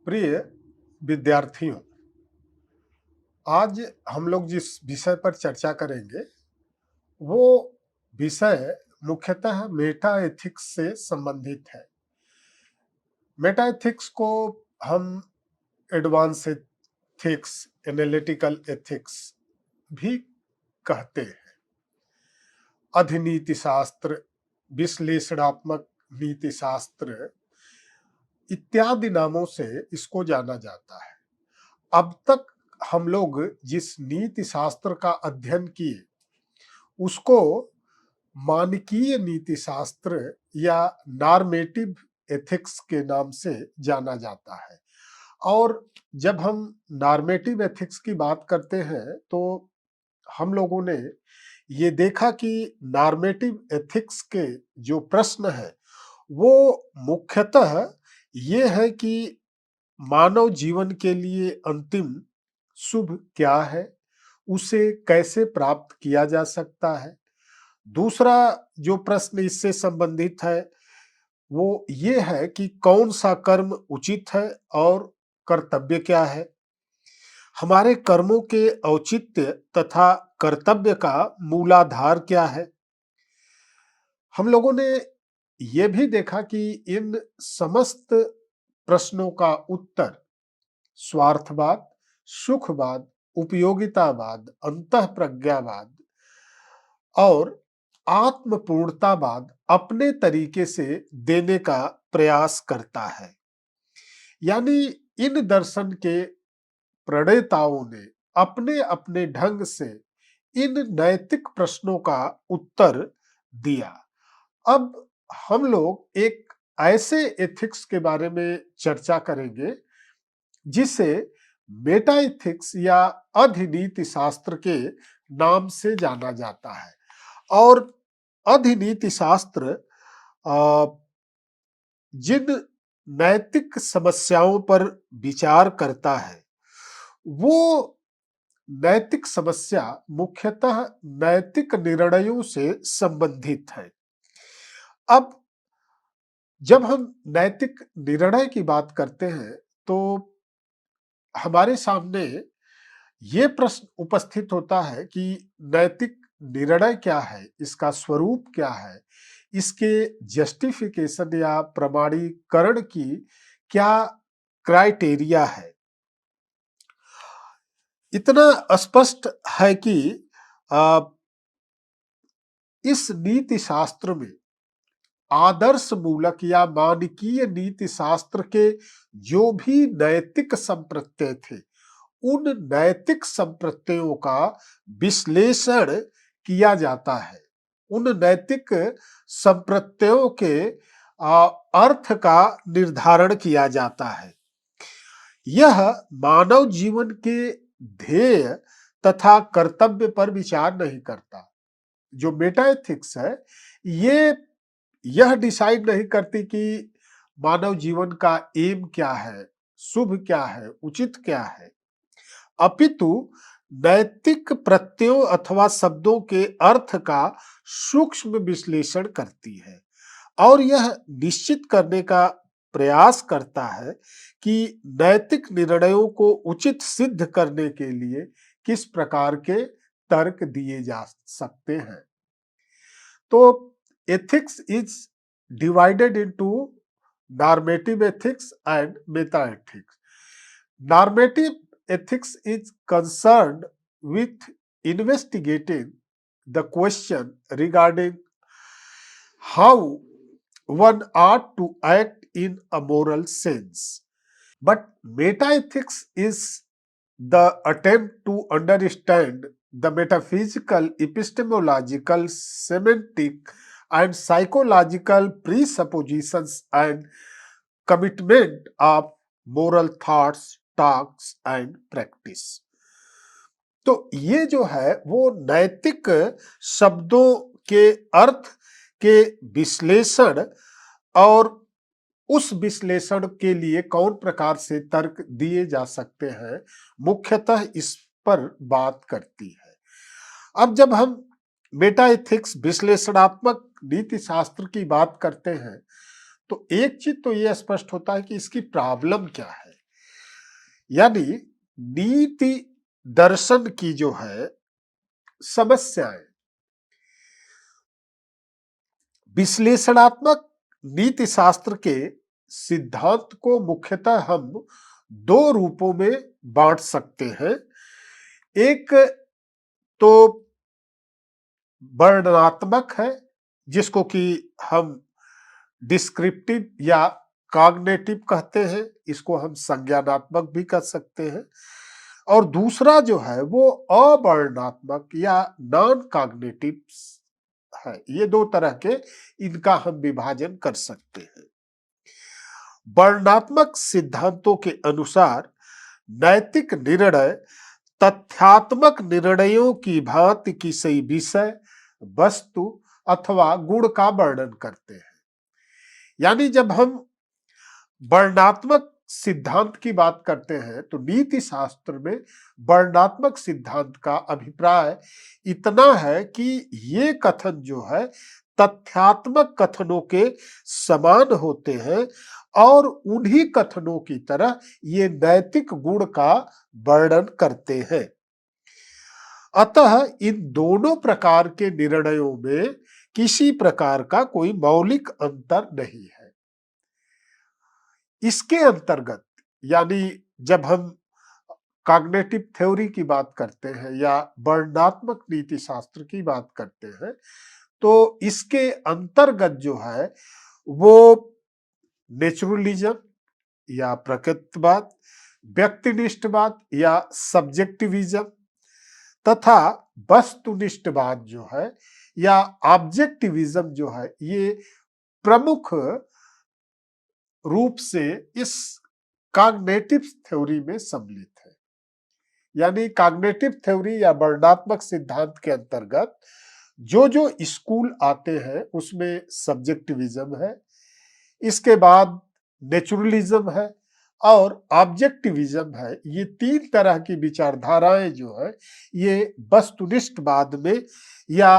प्रिय विद्यार्थियों, आज हम लोग जिस विषय पर चर्चा करेंगे वो विषय मुख्यतः मेटा एथिक्स से संबंधित है। मेटा एथिक्स को हम एडवांस एथिक्स, एनालिटिकल एथिक्स भी कहते हैं। अधिनीति शास्त्र, विश्लेषणात्मक नीति शास्त्र इत्यादि नामों से इसको जाना जाता है। अब तक हम लोग जिस नीति शास्त्र का अध्ययन किए उसको मानकीय नीति शास्त्र या नॉर्मेटिव एथिक्स के नाम से जाना जाता है। और जब हम नॉर्मेटिव एथिक्स की बात करते हैं तो हम लोगों ने ये देखा कि नॉर्मेटिव एथिक्स के जो प्रश्न है वो मुख्यतः ये है कि मानव जीवन के लिए अंतिम शुभ क्या है, उसे कैसे प्राप्त किया जा सकता है। दूसरा जो प्रश्न इससे संबंधित है वो ये है कि कौन सा कर्म उचित है और कर्तव्य क्या है। हमारे कर्मों के औचित्य तथा कर्तव्य का मूलाधार क्या है। हम लोगों ने ये भी देखा कि इन समस्त प्रश्नों का उत्तर स्वार्थवाद, सुखवाद, उपयोगितावाद, अंतःप्रज्ञावाद और आत्मपूर्णतावाद अपने तरीके से देने का प्रयास करता है। यानी इन दर्शन के प्रणेताओं ने अपने अपने ढंग से इन नैतिक प्रश्नों का उत्तर दिया। अब हम लोग एक ऐसे एथिक्स के बारे में चर्चा करेंगे जिसे मेटा एथिक्स या अधिनीति शास्त्र के नाम से जाना जाता है। और अधिनीति शास्त्र जिन नैतिक समस्याओं पर विचार करता है वो नैतिक समस्या मुख्यतः नैतिक निर्णयों से संबंधित है। अब जब हम नैतिक निर्णय की बात करते हैं तो हमारे सामने ये प्रश्न उपस्थित होता है कि नैतिक निर्णय क्या है, इसका स्वरूप क्या है, इसके जस्टिफिकेशन या प्रमाणीकरण की क्या क्राइटेरिया है। इतना स्पष्ट है कि आ, इस नीति शास्त्र में आदर्श मूलक या मानकीय नीति शास्त्र के जो भी नैतिक संप्रत्यय थे उन नैतिक संप्रत्ययों का विश्लेषण किया जाता है। उन नैतिक संप्रत्ययों के अर्थ का निर्धारण किया जाता है। यह मानव जीवन के ध्येय तथा कर्तव्य पर विचार नहीं करता। जो मेटा एथिक्स है ये यह डिसाइड नहीं करती कि मानव जीवन का एम क्या है, शुभ क्या है, उचित क्या है, अपितु नैतिक प्रत्ययों अथवा शब्दों के अर्थ का सूक्ष्म विश्लेषण करती है और यह निश्चित करने का प्रयास करता है कि नैतिक निर्णयों को उचित सिद्ध करने के लिए किस प्रकार के तर्क दिए जा सकते हैं। तो ethics is divided into normative ethics and meta ethics. Normative ethics is concerned with investigating the question regarding how one ought to act in a moral sense. But meta ethics is the attempt to understand the metaphysical, epistemological, semantic, and psychological presuppositions and commitment of moral thoughts, talks and practice. तो ये जो है वो नैतिक शब्दों के अर्थ के विश्लेषण और उस विश्लेषण के लिए कौन प्रकार से तर्क दिए जा सकते हैं, मुख्यतः इस पर बात करती है। अब जब हम मेटा एथिक्स विश्लेषणात्मक नीति शास्त्र की बात करते हैं तो एक चीज तो यह स्पष्ट होता है कि इसकी प्रॉब्लम क्या है। यानी नीति दर्शन की जो है समस्याएं, विश्लेषणात्मक नीति शास्त्र के सिद्धांत को मुख्यतः हम दो रूपों में बांट सकते हैं। एक तो वर्णनात्मक है, जिसको कि हम डिस्क्रिप्टिव या कॉग्निटिव कहते हैं, इसको हम संज्ञानात्मक भी कह सकते हैं। और दूसरा जो है वो अवर्णनात्मक या नॉन कॉग्निटिव है। ये दो तरह के इनका हम विभाजन कर सकते हैं। वर्णनात्मक सिद्धांतों के अनुसार नैतिक निर्णय तथ्यात्मक निर्णयों की भांति किसी विषय, वस्तु अथवा गुण का वर्णन करते हैं। यानी जब हम वर्णनात्मक सिद्धांत की बात करते हैं तो नीति शास्त्र में वर्णनात्मक सिद्धांत का अभिप्राय इतना है कि ये कथन जो है तथ्यात्मक कथनों के समान होते हैं और उन्हीं कथनों की तरह ये नैतिक गुण का वर्णन करते हैं। अतः इन दोनों प्रकार के निर्णयों में किसी प्रकार का कोई मौलिक अंतर नहीं है। इसके अंतर्गत यानी जब हम कॉग्निटिव थ्योरी की बात करते हैं या वर्णनात्मक नीति शास्त्र की बात करते हैं तो इसके अंतर्गत जो है वो नेचुरलिज्म या प्रकृतिवाद, व्यक्तिनिष्ठवाद या सब्जेक्टिविज्म तथा वस्तुनिष्ठवाद जो है या ऑब्जेक्टिविज्म जो है, ये प्रमुख रूप से इस कॉग्निटिव थ्योरी में सम्मिलित है। यानी कॉग्निटिव थ्योरी या वर्णनात्मक सिद्धांत के अंतर्गत जो जो स्कूल आते हैं उसमें सब्जेक्टिविज्म है, इसके बाद नेचुरलिज्म है और ऑब्जेक्टिविज्म है। ये तीन तरह की विचारधाराएं जो है ये वस्तुनिष्ठवाद में या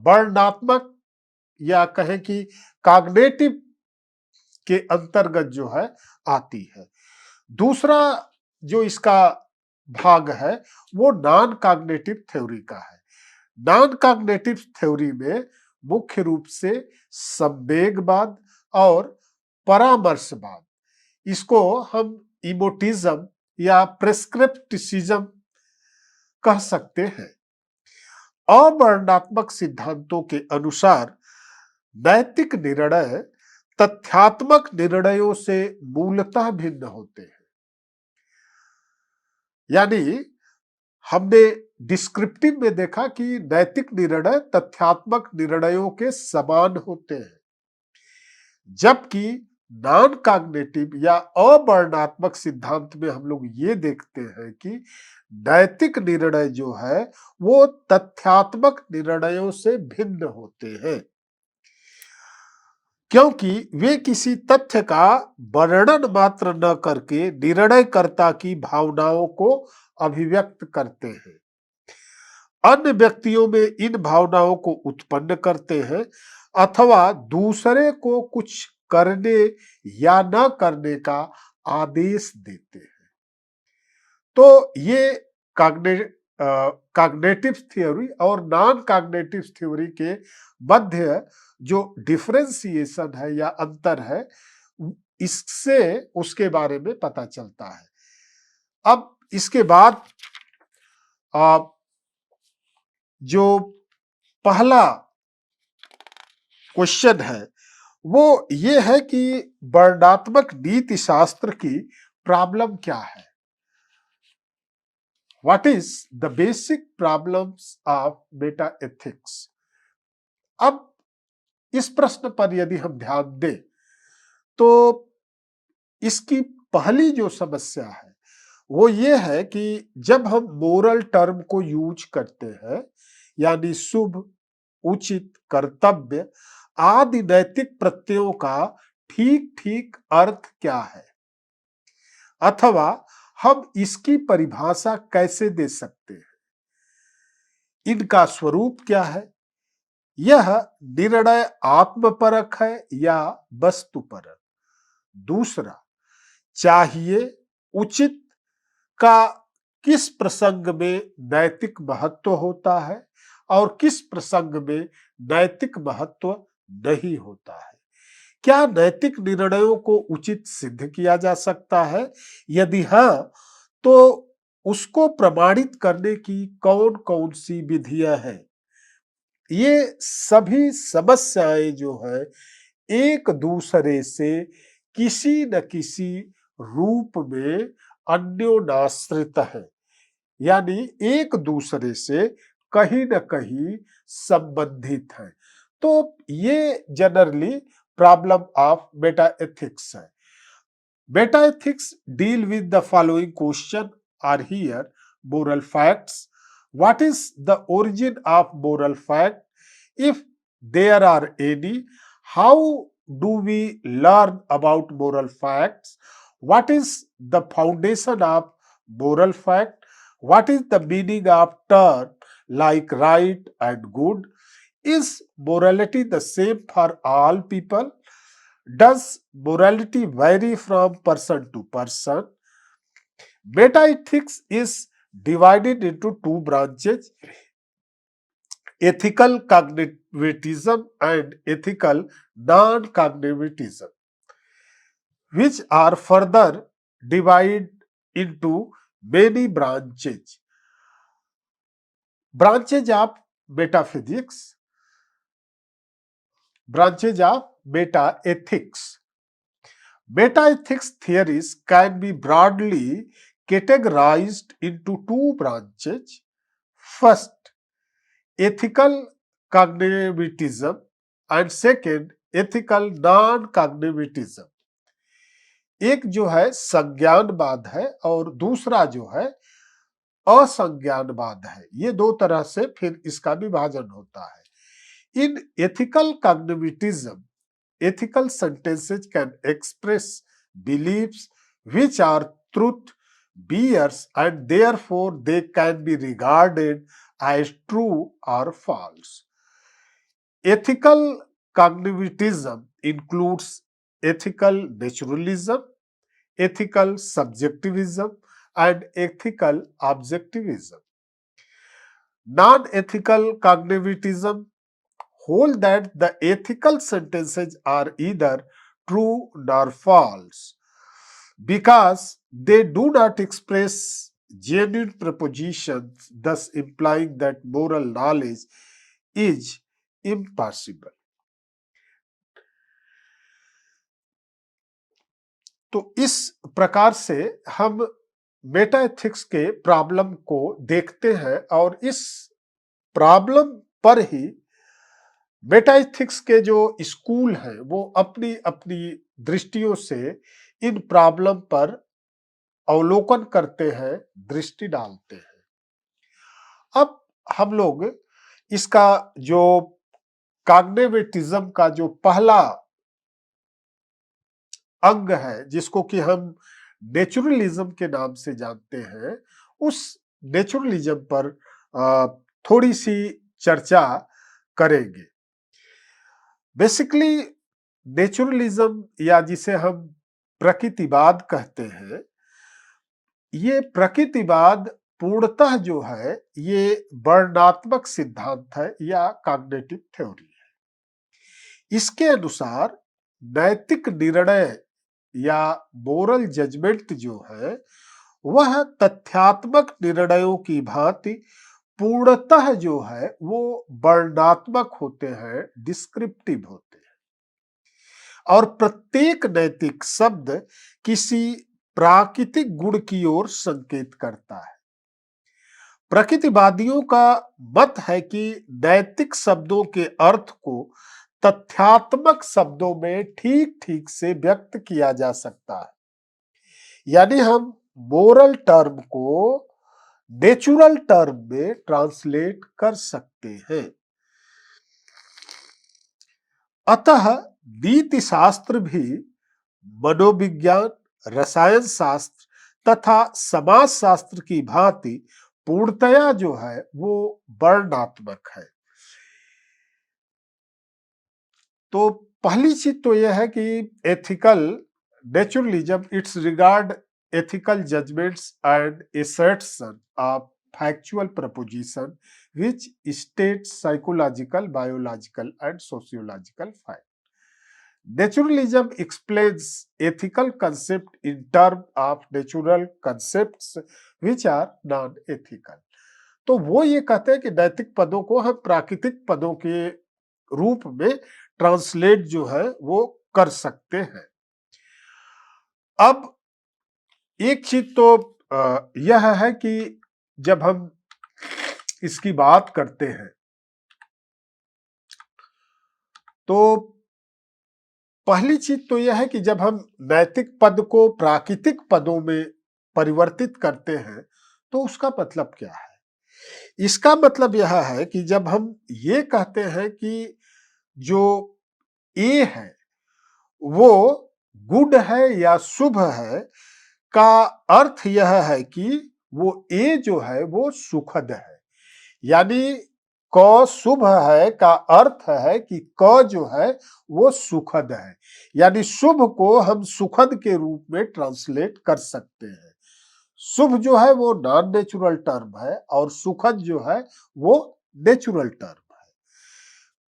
वर्णनात्मक या कहें कि कॉग्निटिव के अंतर्गत जो है आती है। दूसरा जो इसका भाग है वो नॉन कॉग्निटिव थ्योरी का है। नॉन कॉग्निटिव थ्योरी में मुख्य रूप से संवेगवाद और परामर्शवाद, इसको हम इमोटिज्म या प्रेस्क्रिप्टिसिज्म कह सकते हैं। अवर्णनात्मक सिद्धांतों के अनुसार नैतिक निर्णय तथ्यात्मक निर्णयों से मूलतः भिन्न होते हैं। यानी हमने डिस्क्रिप्टिव में देखा कि नैतिक निर्णय तथ्यात्मक निर्णयों के समान होते हैं, जबकि नॉन कॉग्निटिव या अवर्णनात्मक सिद्धांत में हम लोग ये देखते हैं कि नैतिक निर्णय जो है वो तथ्यात्मक निर्णयों से भिन्न होते हैं, क्योंकि वे किसी तथ्य का वर्णन मात्र न करके निर्णयकर्ता की भावनाओं को अभिव्यक्त करते हैं, अन्य व्यक्तियों में इन भावनाओं को उत्पन्न करते हैं अथवा दूसरे को कुछ करने या न करने का आदेश देते हैं। तो ये कॉग्निटिव थ्योरी और नॉन कॉग्निटिव थ्योरी के मध्य जो डिफरेंशिएशन है या अंतर है, इससे उसके बारे में पता चलता है। अब इसके बाद जो पहला क्वेश्चन है वो ये है कि वर्णनात्मक नीति शास्त्र की प्रॉब्लम क्या है। What is the basic problems of Meta ethics. अब इस प्रश्न पर यदि हम ध्यान दें तो इसकी पहली जो समस्या है वो ये है कि जब हम मोरल टर्म को यूज करते हैं यानी शुभ, उचित, कर्तव्य आदि नैतिक प्रत्ययों का ठीक ठीक अर्थ क्या है अथवा हम इसकी परिभाषा कैसे दे सकते हैं, इनका स्वरूप क्या है, यह निर्णय आत्मपरक है या वस्तुपरक। दूसरा, चाहिए, उचित का किस प्रसंग में नैतिक महत्व होता है और किस प्रसंग में नैतिक महत्व नहीं होता है। क्या नैतिक निर्णयों को उचित सिद्ध किया जा सकता है? यदि हाँ, तो उसको प्रमाणित करने की कौन कौन सी विधियां हैं? ये सभी समस्याएं जो है एक दूसरे से किसी न किसी रूप में अन्योनाश्रित है, यानी एक दूसरे से कहीं न कहीं संबंधित है। तो ये generally problem of Meta ethics है। Meta ethics deal with the following question are here: moral facts. What is the origin of moral fact? If there are any, how do we learn about moral facts? What is the foundation of moral fact? What is the meaning of term like right and good? Is morality the same for all people? Does morality vary from person to person? Metaethics is divided into two branches: ethical cognitivism and ethical non cognitivism, which are further divided into many branches. Branches of metaphysics, branches of metaethics. Metaethics theories can be broadly categorized into two branches. First, ethical cognitivism, and second, ethical non-cognitivism. एक जो है संज्ञानवाद है और दूसरा जो है असंज्ञानवाद है। ये दो तरह से फिर इसका विभाजन होता है। In ethical cognitivism, ethical sentences can express beliefs which are truth bears and therefore they can be regarded as true or false. Ethical cognitivism includes ethical naturalism, ethical subjectivism, and ethical objectivism. Non-ethical cognitivism hold that the ethical sentences are either true nor false because they do not express genuine propositions, thus implying that moral knowledge is impossible. तो इस प्रकार से हम Meta ethics के problem को देखते हैं और इस प्रॉब्लम पर ही मेटा एथिक्स के जो स्कूल हैं वो अपनी अपनी दृष्टियों से इन प्रॉब्लम पर अवलोकन करते हैं, दृष्टि डालते हैं। अब हम लोग इसका जो कॉग्निटिविज्म का जो पहला अंग है जिसको कि हम नेचुरलिज्म के नाम से जानते हैं, उस नेचुरलिज्म पर थोड़ी सी चर्चा करेंगे। बेसिकली नेचुरलिज्म या जिसे हम प्रकृतिवाद कहते हैं, ये प्रकृतिवाद पूर्णतः जो है ये वर्णनात्मक सिद्धांत है या कॉग्निटिव थ्योरी है। इसके अनुसार नैतिक निर्णय या मोरल जजमेंट जो है वह तथ्यात्मक निर्णयों की भांति पूर्णतः जो है वो वर्णनात्मक होते हैं, डिस्क्रिप्टिव होते हैं और प्रत्येक नैतिक शब्द किसी प्राकृतिक गुण की ओर संकेत करता है। प्रकृतिवादियों का मत है कि नैतिक शब्दों के अर्थ को तथ्यात्मक शब्दों में ठीक ठीक से व्यक्त किया जा सकता है, यानी हम मोरल टर्म को नेचुरल टर्म में ट्रांसलेट कर सकते हैं। अतः नीति शास्त्र भी मनोविज्ञान, रसायन शास्त्र तथा समाज शास्त्र की भांति पूर्णतया जो है वो वर्णनात्मक है। तो पहली चीज तो यह है कि ethical naturalism it's regard ethical judgments and assertion of factual proposition which state psychological, biological, and sociological fact. Naturalism explains ethical concept in terms of natural concepts which are non-ethical. तो वो ये कहते हैं कि नैतिक पदों को हम प्राकृतिक पदों के रूप में ट्रांसलेट जो है वो कर सकते हैं। अब एक चीज तो यह है कि जब हम इसकी बात करते हैं तो पहली चीज तो यह है कि जब हम नैतिक पद को प्राकृतिक पदों में परिवर्तित करते हैं तो उसका मतलब क्या है? इसका मतलब यह है कि जब हम ये कहते हैं कि जो ए है वो गुड है या शुभ है, का अर्थ यह है कि वो ए जो है वो सुखद है। यानी क शुभ है का अर्थ है कि क जो है वो सुखद है। यानी शुभ को हम सुखद के रूप में ट्रांसलेट कर सकते हैं। शुभ जो है वो नॉन नेचुरल टर्म है और सुखद जो है वो नेचुरल टर्म है।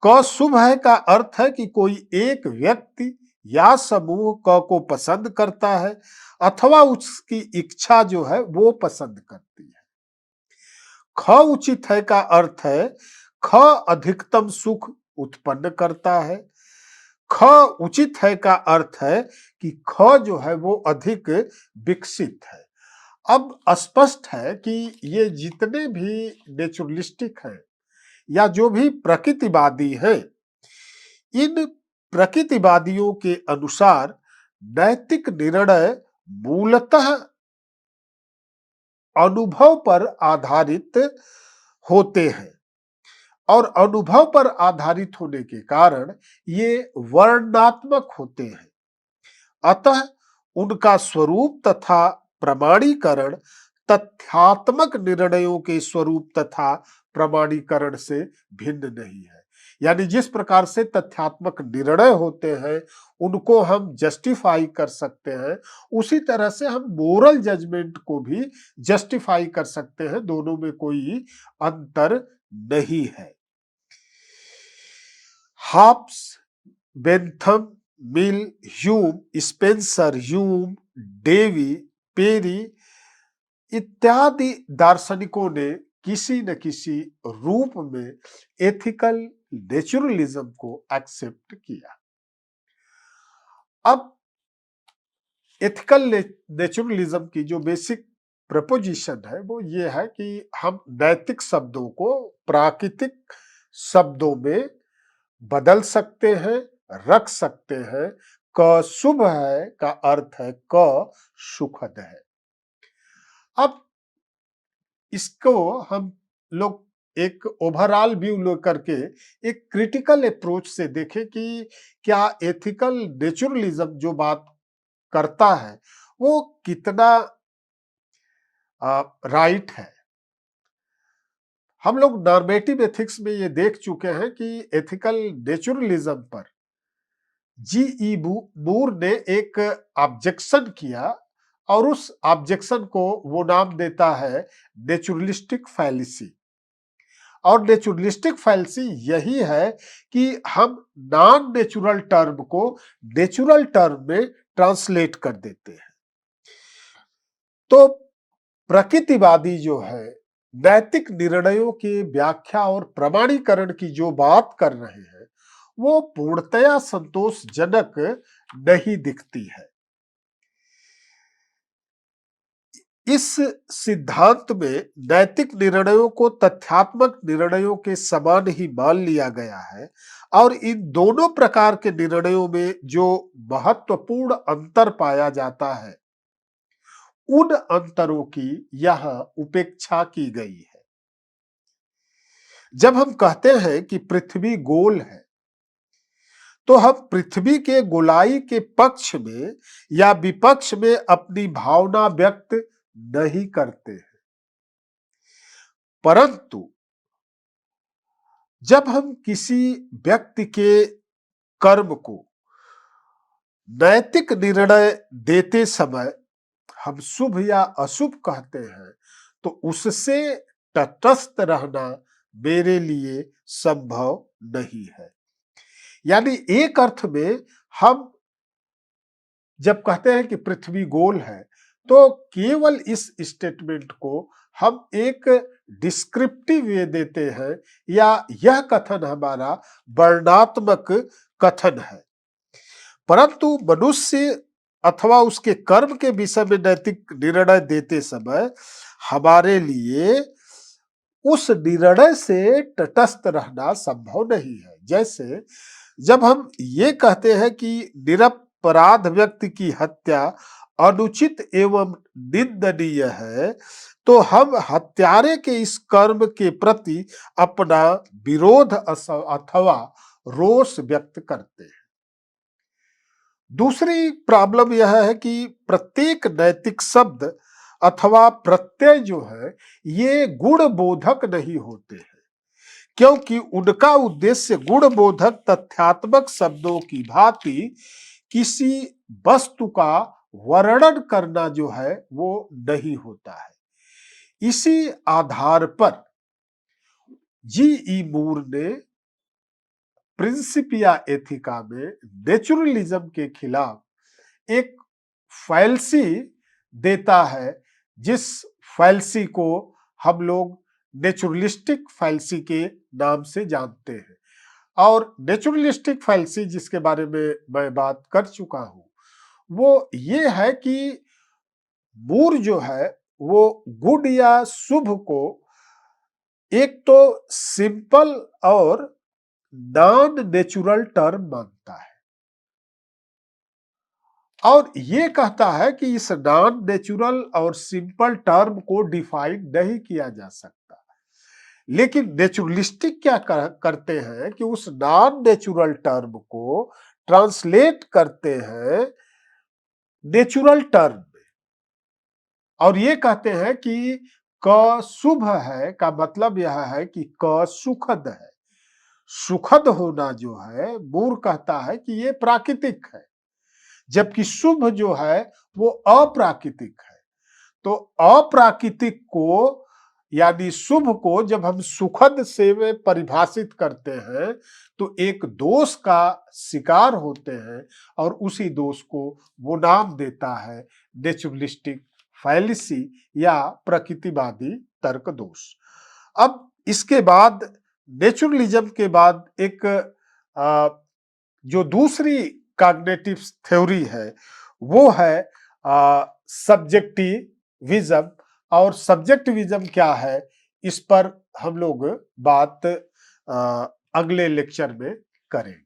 क शुभ है का अर्थ है कि कोई एक व्यक्ति या समूह क को पसंद करता है अथवा उसकी इच्छा जो है वो पसंद करती है। ख उचित है का अर्थ है ख अधिकतम सुख उत्पन्न करता है। ख उचित है का अर्थ है कि ख जो है वो अधिक विकसित है। अब स्पष्ट है कि ये जितने भी नेचुरलिस्टिक हैं या जो भी प्रकृतिवादी हैं, इन प्रकृतिवादियों के अनुसार नैतिक निर्णय मूलतः अनुभव पर आधारित होते हैं और अनुभव पर आधारित होने के कारण ये वर्णनात्मक होते हैं। अतः उनका स्वरूप तथा प्रमाणीकरण तथ्यात्मक निर्णयों के स्वरूप तथा प्रमाणीकरण से भिन्न नहीं है। यानी जिस प्रकार से तथ्यात्मक निर्णय होते हैं उनको हम जस्टिफाई कर सकते हैं, उसी तरह से हम मोरल जजमेंट को भी जस्टिफाई कर सकते हैं। दोनों में कोई अंतर नहीं है। Hobbes, Bentham, Mill, Hume, Spencer, Hume, Dewey, Perry इत्यादि दार्शनिकों ने किसी न किसी रूप में एथिकल नेचुरलिज्म को एक्सेप्ट किया। अब एथिकल नेचुरलिज्म की जो बेसिक प्रपोजिशन है वो ये है कि हम नैतिक शब्दों को प्राकृतिक शब्दों में बदल सकते हैं, रख सकते हैं। क शुभ है का अर्थ है क सुखद है। अब इसको हम लोग एक ओवरऑल व्यू लेकर के एक क्रिटिकल अप्रोच से देखें कि क्या एथिकल नेचुरलिज्म जो बात करता है वो कितना राइट है। हम लोग नॉर्मेटिव एथिक्स में ये देख चुके हैं कि एथिकल नेचुरलिज्म पर जी.ई. मूर ने एक ऑब्जेक्शन किया और उस ऑब्जेक्शन को वो नाम देता है नेचुरलिस्टिक फैलिसी। और नेचुरलिस्टिक फैलिसी यही है कि हम नॉन नेचुरल टर्म को नेचुरल टर्म में ट्रांसलेट कर देते हैं। तो प्रकृतिवादी जो है नैतिक निर्णयों की व्याख्या और प्रमाणीकरण की जो बात कर रहे हैं वो पूर्णतया संतोषजनक नहीं दिखती है। इस सिद्धांत में नैतिक निर्णयों को तथ्यात्मक निर्णयों के समान ही मान लिया गया है और इन दोनों प्रकार के निर्णयों में जो महत्वपूर्ण अंतर पाया जाता है उन अंतरों की यहाँ उपेक्षा की गई है। जब हम कहते हैं कि पृथ्वी गोल है तो हम पृथ्वी के गोलाई के पक्ष में या विपक्ष में अपनी भावना व्यक्त नहीं करते हैं, परंतु जब हम किसी व्यक्ति के कर्म को नैतिक निर्णय देते समय हम शुभ या अशुभ कहते हैं तो उससे तटस्थ रहना मेरे लिए संभव नहीं है। यानी एक अर्थ में हम जब कहते हैं कि पृथ्वी गोल है तो केवल इस स्टेटमेंट को हम एक डिस्क्रिप्टिव वे देते हैं या यह कथन हमारा वर्णनात्मक कथन है, परंतु मनुष्य अथवा उसके कर्म के विषय में नैतिक निर्णय देते समय हमारे लिए उस निर्णय से तटस्थ रहना संभव नहीं है। जैसे जब हम ये कहते हैं कि निरपराध व्यक्ति की हत्या अनुचित एवं निंदनीय है, तो हम हत्यारे के इस कर्म के प्रति अपना विरोध अथवा रोष व्यक्त करते हैं। दूसरी प्रॉब्लम यह है कि प्रत्येक नैतिक शब्द अथवा प्रत्यय जो है ये गुणबोधक नहीं होते हैं, क्योंकि उनका उद्देश्य गुणबोधक तथ्यात्मक शब्दों की भांति किसी वस्तु का वर्णन करना जो है वो नहीं होता है। इसी आधार पर जी.ई. मूर ने प्रिंसिपिया एथिका में नेचुरलिज्म के खिलाफ एक फैल्सी देता है, जिस फैल्सी को हम लोग नेचुरलिस्टिक फैल्सी के नाम से जानते हैं। और नेचुरलिस्टिक फैल्सी जिसके बारे में मैं बात कर चुका हूं वो ये है कि मूर जो है वो गुड या शुभ को एक तो सिंपल और नॉन नेचुरल टर्म मानता है और ये कहता है कि इस नॉन नेचुरल और सिंपल टर्म को डिफाइन नहीं किया जा सकता। लेकिन नेचुरलिस्टिक क्या करते हैं कि उस नॉन नेचुरल टर्म को ट्रांसलेट करते हैं नेचुरल टर्म में और ये कहते हैं कि क शुभ है का मतलब यह है कि क सुखद है। सुखद होना जो है मूर कहता है कि ये प्राकृतिक है, जबकि शुभ जो है वो अप्राकृतिक है। तो अप्राकृतिक को यानी शुभ को जब हम सुखद से परिभाषित करते हैं तो एक दोष का शिकार होते हैं और उसी दोष को वो नाम देता है नेचुरलिस्टिक फैलिसी या प्रकृतिवादी तर्क दोष। अब इसके बाद नेचुरलिज्म के बाद एक जो दूसरी कॉग्निटिव थ्योरी है वो है सब्जेक्टिविज्म। और सब्जेक्टिविज्म क्या है इस पर हम लोग बात अगले लेक्चर में करेंगे।